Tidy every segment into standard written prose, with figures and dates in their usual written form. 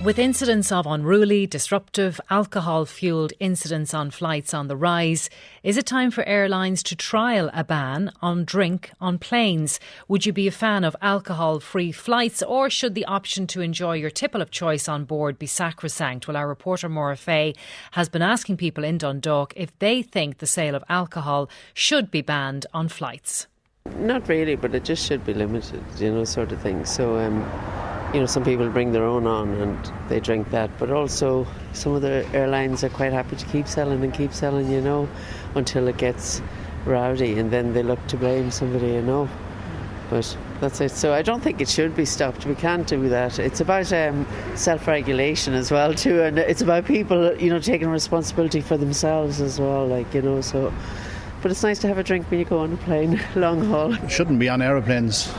With incidents of unruly, disruptive, alcohol-fuelled incidents on flights on the rise, is it time for airlines to trial a ban on drink on planes? Would you be a fan of alcohol-free flights, or should the option to enjoy your tipple of choice on board be sacrosanct? Well, our reporter Maura Fay has been asking people in Dundalk if they think the sale of alcohol should be banned on flights. Not really, but it just should be limited, sort of thing. So, some people bring their own on and they drink that, but also some of the airlines are quite happy to keep selling, until it gets rowdy, and then they look to blame somebody, But that's it. So I don't think it should be stopped. We can't do that. It's about self-regulation as well too, and it's about people, taking responsibility for themselves as well, so. But it's nice to have a drink when you go on a plane, long haul. It shouldn't be on aeroplanes,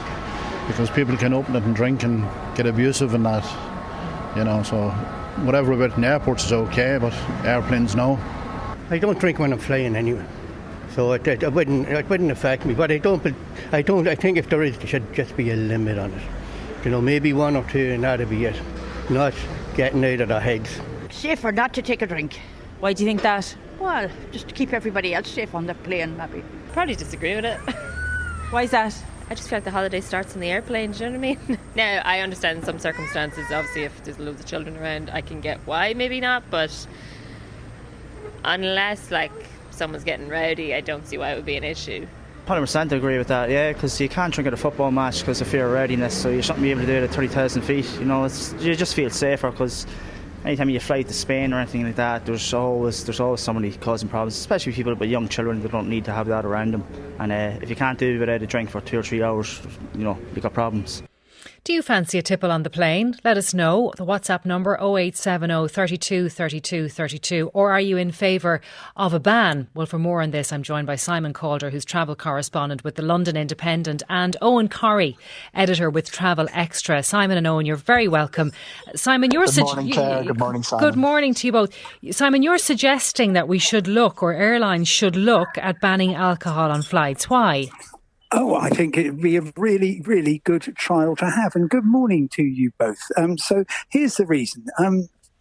because people can open it and drink and get abusive and that, so whatever about in airports is okay, but airplanes, no. I don't drink when I'm flying anyway, so it wouldn't affect me, but I think if there is, there should just be a limit on it. Maybe one or two, and that'd be it. Not getting out of their heads. Safer not to take a drink. Why do you think that? Well, just to keep everybody else safe on the plane, maybe. Probably disagree with it. Why is that? I just feel like the holiday starts on the airplane, do you know what I mean? Now, I understand in some circumstances, obviously if there's loads of children around, I can get why, maybe not, but unless, someone's getting rowdy, I don't see why it would be an issue. 100% agree with that, yeah, because you can't drink at a football match because of fear of rowdiness, so you shouldn't be able to do it at 30,000 feet, you just feel safer, because anytime you fly to Spain or anything like that, there's always somebody causing problems, especially people with young children. They don't need to have that around them. And if you can't do it without a drink for 2 or 3 hours, you've got problems. Do you fancy a tipple on the plane? Let us know. The WhatsApp number 0870 32 32 32. Or are you in favour of a ban? Well, for more on this, I'm joined by Simon Calder, who's travel correspondent with the London Independent, and Eoghan Corry, editor with Travel Extra. Simon and Eoghan, you're very welcome. Simon, Good morning, Claire. Good morning, Simon. Good morning to you both. Simon, you're suggesting that we should look, or airlines should look, at banning alcohol on flights. Why? Oh, I think it would be a really, really good trial to have. And good morning to you both. So here's the reason.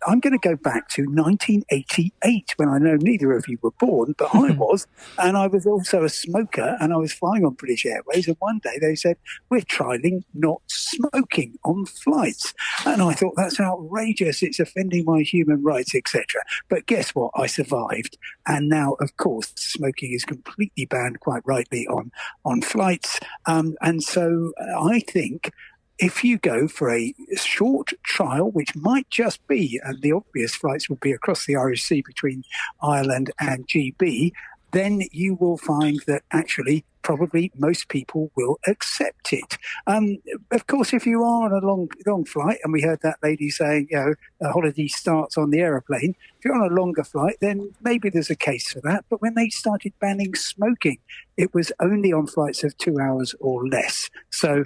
I'm going to go back to 1988, when I know neither of you were born, but I was. And I was also a smoker, and I was flying on British Airways. And one day they said, we're trialling not smoking on flights. And I thought, that's outrageous. It's offending my human rights, etc. But guess what? I survived. And now, of course, smoking is completely banned, quite rightly, on flights. And so I think, if you go for a short trial, which might just be, and the obvious flights will be across the Irish Sea between Ireland and GB, then you will find that actually probably most people will accept it. Of course, if you are on a long flight, and we heard that lady saying, a holiday starts on the aeroplane, if you're on a longer flight, then maybe there's a case for that. But when they started banning smoking, it was only on flights of 2 hours or less. So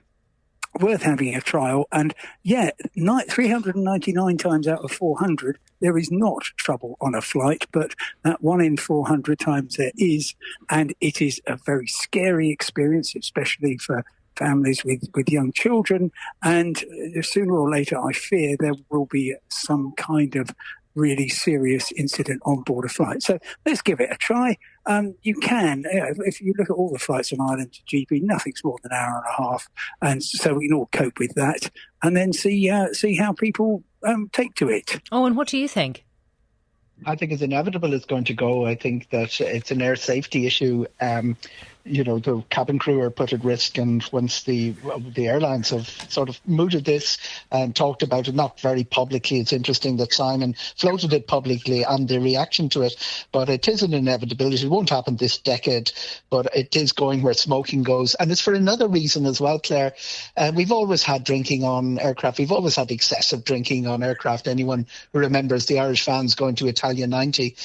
worth having a trial. And 399 times out of 400, there is not trouble on a flight, but that 1 in 400 times there is. And it is a very scary experience, especially for families with young children. And sooner or later, I fear there will be some kind of really serious incident on board a flight. So let's give it a try. You can, if you look at all the flights from Ireland to GB, nothing's more than an hour and a half. And so we can all cope with that, and then see how people take to it. Oh, and what do you think? I think it's inevitable it's going to go. I think that it's an air safety issue. The cabin crew are put at risk, and once the airlines have sort of mooted this and talked about it, not very publicly. It's interesting that Simon floated it publicly and the reaction to it, but it is an inevitability. It won't happen this decade, but it is going where smoking goes. And it's for another reason as well, Claire. We've always had drinking on aircraft. We've always had excessive drinking on aircraft. Anyone who remembers the Irish fans going to Italia 90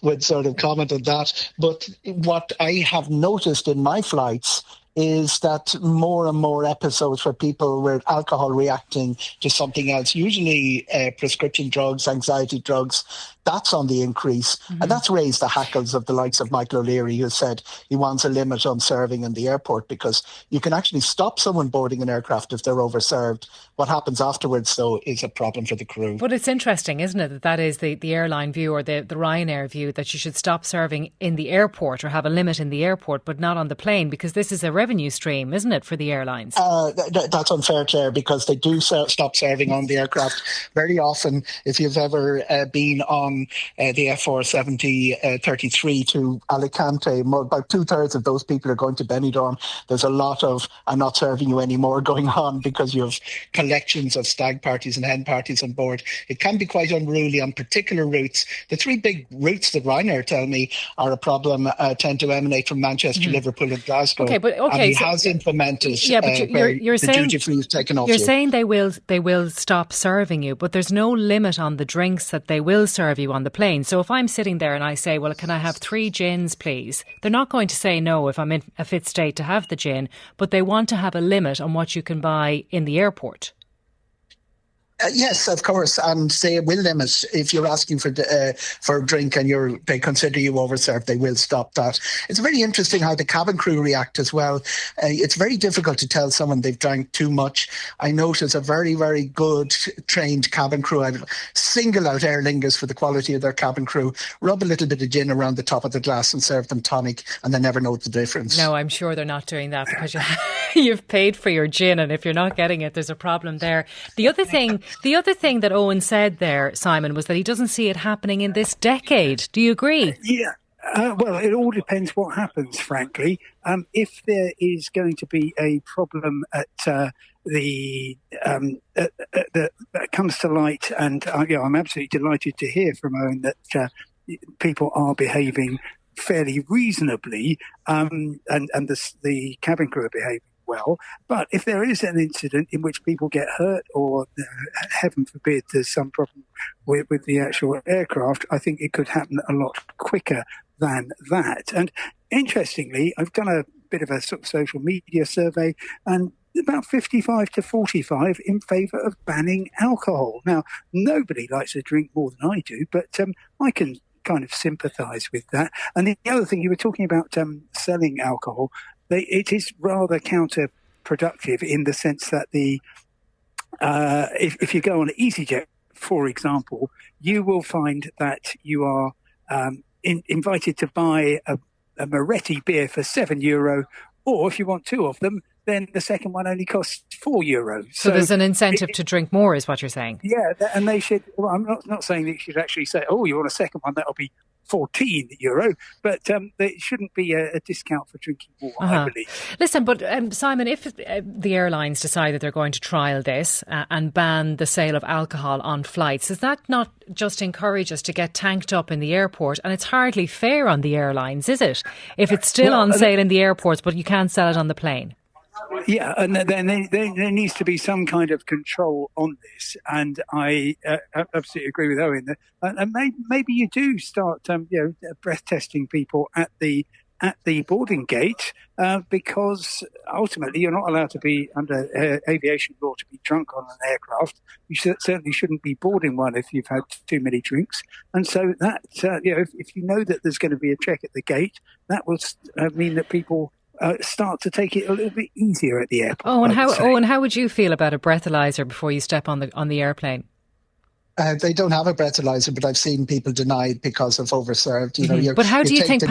would sort of comment on that. But what I have noticed in my flights is that more and more episodes where people with alcohol reacting to something else, usually prescription drugs, anxiety drugs, that's on the increase. And that's raised the hackles of the likes of Michael O'Leary, who said he wants a limit on serving in the airport, because you can actually stop someone boarding an aircraft if they're overserved. What happens afterwards, though, is a problem for the crew. But it's interesting, isn't it, that is the airline view, or the Ryanair view, that you should stop serving in the airport or have a limit in the airport, but not on the plane, because this is a revenue stream, isn't it, for the airlines? That's unfair, Claire, because they do stop serving on the aircraft. Very often, if you've ever been on the F470 33 to Alicante, about 2/3 of those people are going to Benidorm. There's a lot of "I'm not serving you anymore" going on, because you have collections of stag parties and hen parties on board. It can be quite unruly on particular routes. The three big routes that Ryanair tell me are a problem tend to emanate from Manchester, Liverpool and Glasgow. And he has implemented you're the saying, duty-free is taken off You're you. saying they will stop serving you, but there's no limit on the drinks that they will serve you on the plane. So if I'm sitting there and I say, well, can I have 3 gins, please? They're not going to say no if I'm in a fit state to have the gin, but they want to have a limit on what you can buy in the airport. Yes, of course, and they will limit if you're asking for a drink and they consider you overserved. They will stop that. It's very interesting how the cabin crew react as well. It's very difficult to tell someone they've drank too much. I notice a very, very good trained cabin crew. I single out Aer Lingus for the quality of their cabin crew. Rub a little bit of gin around the top of the glass and serve them tonic, and they never know the difference. No, I'm sure they're not doing that, because you've paid for your gin, and if you're not getting it, there's a problem there. The other thing that Eoghan said there, Simon, was that he doesn't see it happening in this decade. Do you agree? Yeah. Well, it all depends what happens, frankly. If there is going to be a problem that comes to light, and I'm absolutely delighted to hear from Eoghan that people are behaving fairly reasonably, and the cabin crew are behaving well. But if there is an incident in which people get hurt, or heaven forbid there's some problem with the actual aircraft, I think it could happen a lot quicker than that. And interestingly, I've done a bit of a sort of social media survey, and about 55 to 45 in favour of banning alcohol. Now, nobody likes to drink more than I do, but I can kind of sympathise with that. And the other thing, you were talking about selling alcohol. It is rather counterproductive in the sense that if you go on EasyJet, for example, you will find that you are invited to buy a Moretti beer for €7, or if you want 2 of them, then the second one only costs €4. So there's an incentive to drink more, is what you're saying? Yeah, and they should. Well, I'm not saying that you should actually say, "Oh, you want a second one? That'll be €14," but there shouldn't be a discount for drinking more, I believe. Listen, but Simon, if the airlines decide that they're going to trial this and ban the sale of alcohol on flights, does that not just encourage us to get tanked up in the airport? And it's hardly fair on the airlines, is it? If it's still on sale in the airports, but you can't sell it on the plane. Yeah, and then there needs to be some kind of control on this, and I absolutely agree with Eoghan. And maybe you do start, breath testing people at the boarding gate, because ultimately you're not allowed to be under aviation law to be drunk on an aircraft. You certainly shouldn't be boarding one if you've had too many drinks. And so that if you know that there's going to be a check at the gate, that will mean that people start to take it a little bit easier at the airport. And how would you feel about a breathalyzer before you step on the airplane? They don't have a breathalyzer, but I've seen people denied because of overserved. But how do you think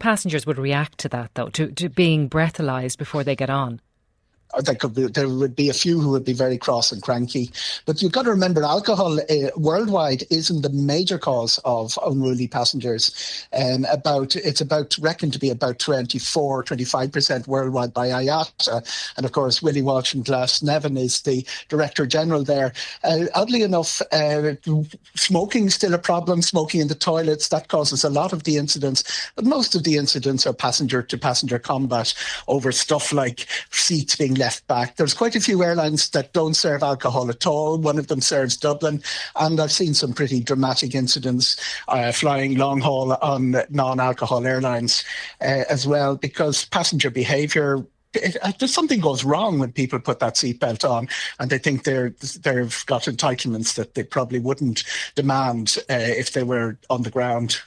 passengers would react to that, though, to being breathalyzed before they get on? There would be a few who would be very cross and cranky. But you've got to remember, alcohol worldwide isn't the major cause of unruly passengers. It's reckoned to be about 25% worldwide by IATA. And of course, Willie Walsh and Glasnevin is the Director General there. Oddly enough, smoking is still a problem. Smoking in the toilets, that causes a lot of the incidents. But most of the incidents are passenger-to-passenger combat over stuff like seats being left back. There's quite a few airlines that don't serve alcohol at all. One of them serves Dublin, and I've seen some pretty dramatic incidents flying long haul on non-alcohol airlines as well, because passenger behaviour something goes wrong when people put that seatbelt on and they think they've got entitlements that they probably wouldn't demand if they were on the ground.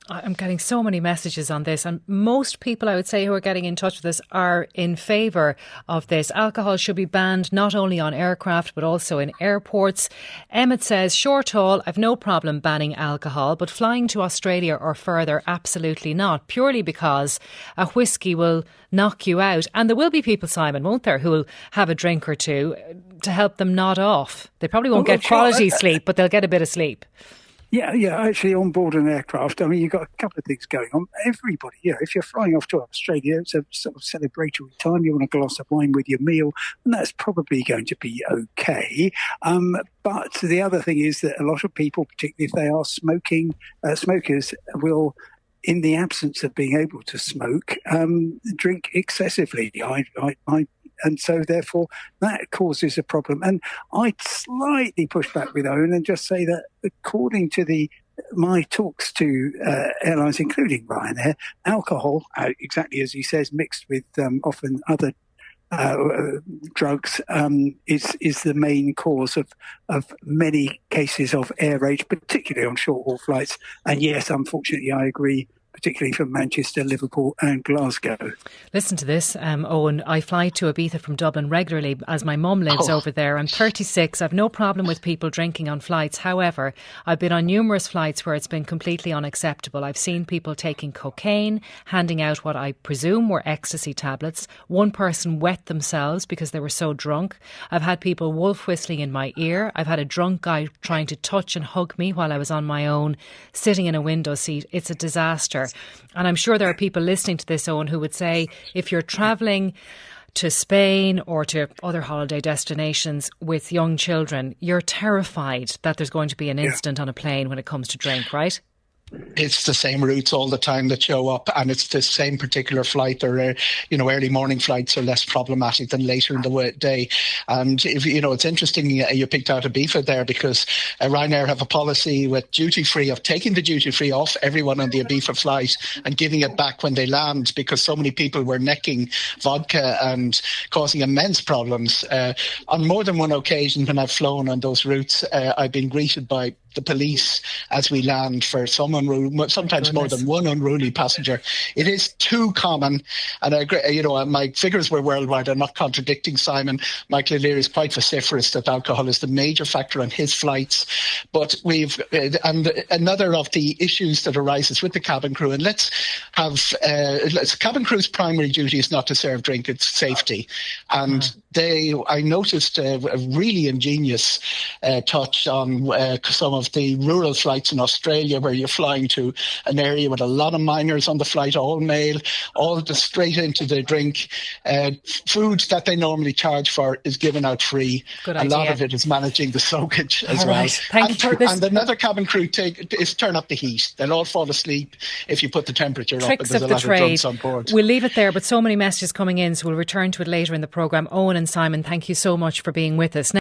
I'm getting so many messages on this, and most people, I would say, who are getting in touch with us are in favour of this. Alcohol should be banned not only on aircraft but also in airports. Emmett says, short haul, I've no problem banning alcohol, but flying to Australia or further, absolutely not, purely because a whisky will knock you out. And there will be people, Simon, won't there, who will have a drink or two to help them nod off. They probably won't get quality sleep, but they'll get a bit of sleep. Yeah. Actually, on board an aircraft, I mean, you've got a couple of things going on. Everybody, if you're flying off to Australia, it's a sort of celebratory time. You want a glass of wine with your meal, and that's probably going to be okay. But the other thing is that a lot of people, particularly if they are smokers, will, in the absence of being able to smoke, drink excessively. And so, therefore, that causes a problem. And I'd slightly push back with Eoghan and just say that according to my talks to airlines, including Ryanair, alcohol, exactly as he says, mixed with often other drugs, is the main cause of many cases of air rage, particularly on short-haul flights. And yes, unfortunately, I agree, particularly from Manchester, Liverpool and Glasgow. Listen to this, Eoghan. I fly to Ibiza from Dublin regularly as my mum lives over there. I'm 36. I've no problem with people drinking on flights. However, I've been on numerous flights where it's been completely unacceptable. I've seen people taking cocaine, handing out what I presume were ecstasy tablets. One person wet themselves because they were so drunk. I've had people wolf whistling in my ear. I've had a drunk guy trying to touch and hug me while I was on my own, sitting in a window seat. It's a disaster. And I'm sure there are people listening to this, Eoghan, who would say if you're travelling to Spain or to other holiday destinations with young children, you're terrified that there's going to be an incident on a plane when it comes to drink, right? It's the same routes all the time that show up, and it's the same particular flight. Or early morning flights are less problematic than later in the day. And it's interesting you picked out Ibiza there, because Ryanair have a policy with duty free of taking the duty free off everyone on the Ibiza flight and giving it back when they land, because so many people were necking vodka and causing immense problems. On more than one occasion when I've flown on those routes, I've been greeted by the police as we land for sometimes more than one unruly passenger. It is too common, and I agree, my figures were worldwide. I'm not contradicting Simon. Michael O'Leary is quite vociferous that alcohol is the major factor on his flights. But and another of the issues that arises with the cabin crew, and let's have cabin crew's primary duty is not to serve drink, it's safety. And I noticed a really ingenious touch on some of the rural flights in Australia, where you're flying to an area with a lot of minors on the flight, all male, all just straight into the drink. Food that they normally charge for is given out free. Good idea. A lot of it is managing the soakage as well. Thank you for this. And another cabin crew is turn up the heat. They'll all fall asleep if you put the temperature up. Tricks of the trade. On board. We'll leave it there, but so many messages coming in, so we'll return to it later in the programme. Eoghan and Simon, thank you so much for being with us.